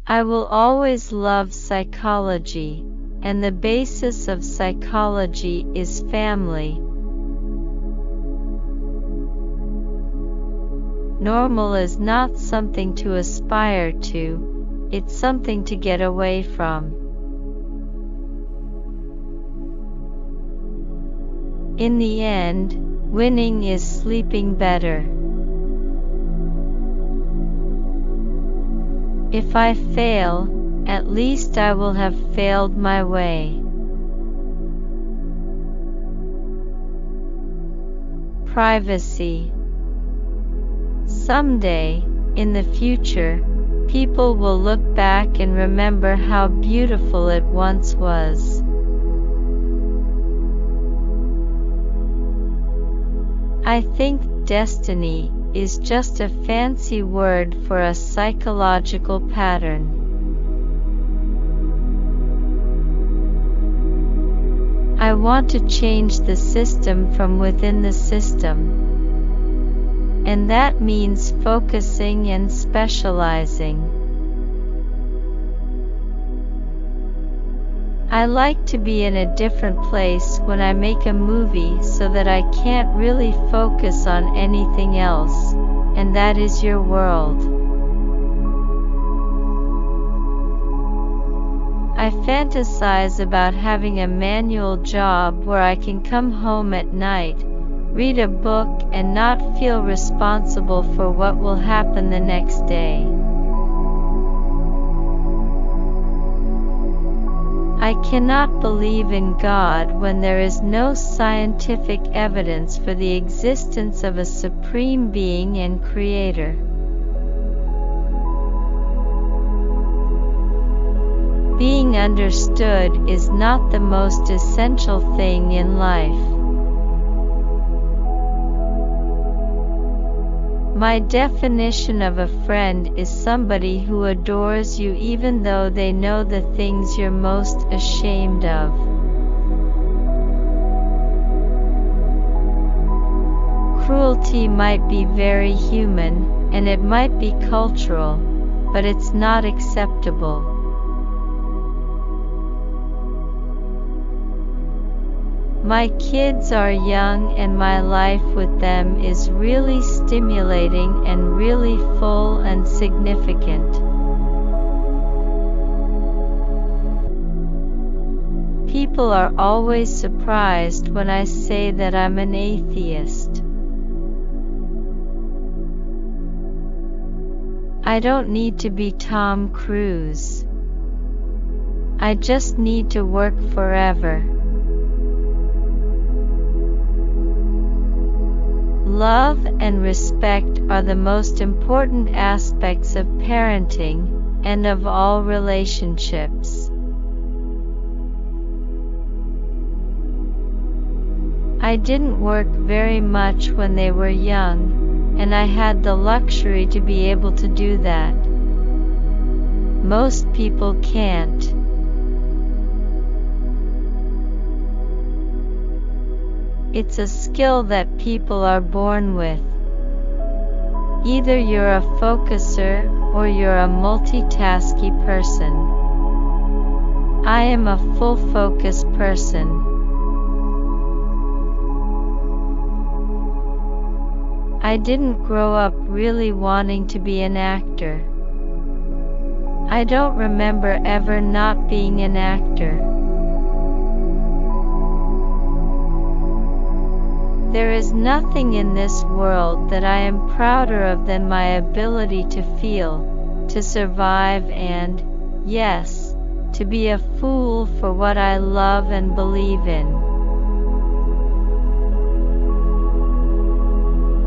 I will always love psychology, and the basis of psychology is family. Normal is not something to aspire to, it's something to get away from. In the end, winning is sleeping better. If I fail, at least I will have failed my way. Privacy. Someday, in the future, people will look back and remember how beautiful it once was. I think destiny is just a fancy word for a psychological pattern. I want to change the system from within the system. And that means focusing and specializing. I like to be in a different place when I make a movie so that I can't really focus on anything else, and that is your world. I fantasize about having a manual job where I can come home at night, read a book, and not feel responsible for what will happen the next day. I cannot believe in God when there is no scientific evidence for the existence of a supreme being and creator. Being understood is not the most essential thing in life. My definition of a friend is somebody who adores you even though they know the things you're most ashamed of. Cruelty might be very human, and it might be cultural, but it's not acceptable. My kids are young and my life with them is really stimulating and really full and significant. People are always surprised when I say that I'm an atheist. I don't need to be Tom Cruise. I just need to work forever. Love and respect are the most important aspects of parenting, and of all relationships. I didn't work very much when they were young, and I had the luxury to be able to do that. Most people can't. It's a skill that people are born with. Either you're a focuser or you're a multitasky person. I am a full focus person. I didn't grow up really wanting to be an actor. I don't remember ever not being an actor. There is nothing in this world that I am prouder of than my ability to feel, to survive and, yes, to be a fool for what I love and believe in.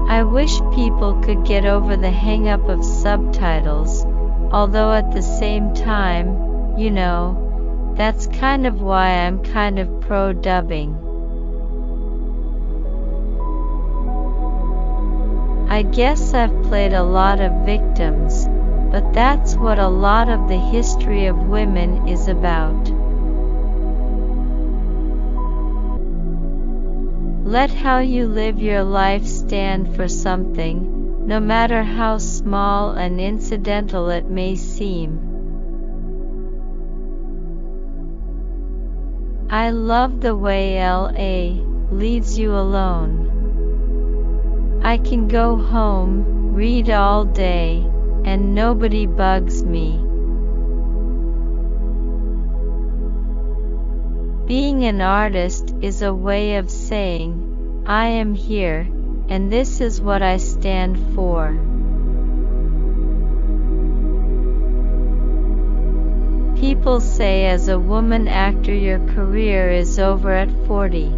I wish people could get over the hang-up of subtitles, although at the same time, you know, that's kind of why I'm kind of pro-dubbing. I guess I've played a lot of victims, but that's what a lot of the history of women is about. Let how you live your life stand for something, no matter how small and incidental it may seem. I love the way LA leaves you alone. I can go home, read all day, and nobody bugs me. Being an artist is a way of saying, I am here, and this is what I stand for. People say as a woman actor your career is over at 40.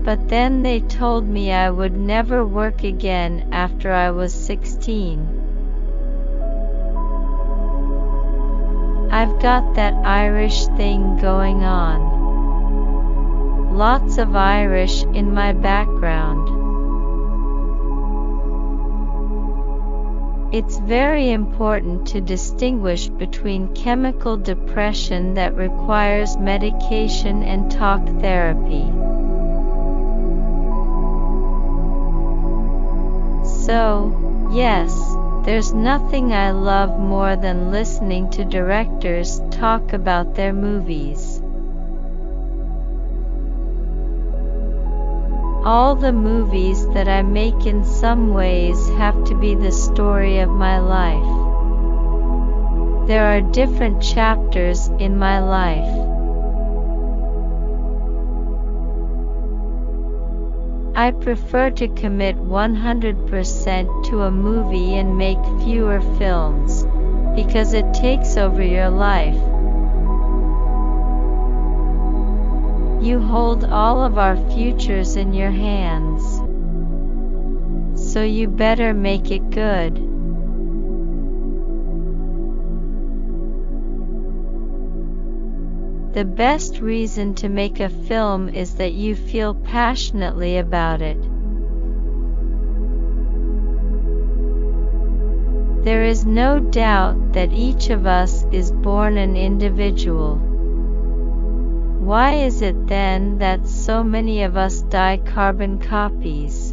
But then they told me I would never work again after I was 16. I've got that Irish thing going on. Lots of Irish in my background. It's very important to distinguish between chemical depression that requires medication and talk therapy. So, yes, there's nothing I love more than listening to directors talk about their movies. All the movies that I make in some ways have to be the story of my life. There are different chapters in my life. I prefer to commit 100% to a movie and make fewer films, because it takes over your life. You hold all of our futures in your hands. So you better make it good. The best reason to make a film is that you feel passionately about it. There is no doubt that each of us is born an individual. Why is it then that so many of us die carbon copies?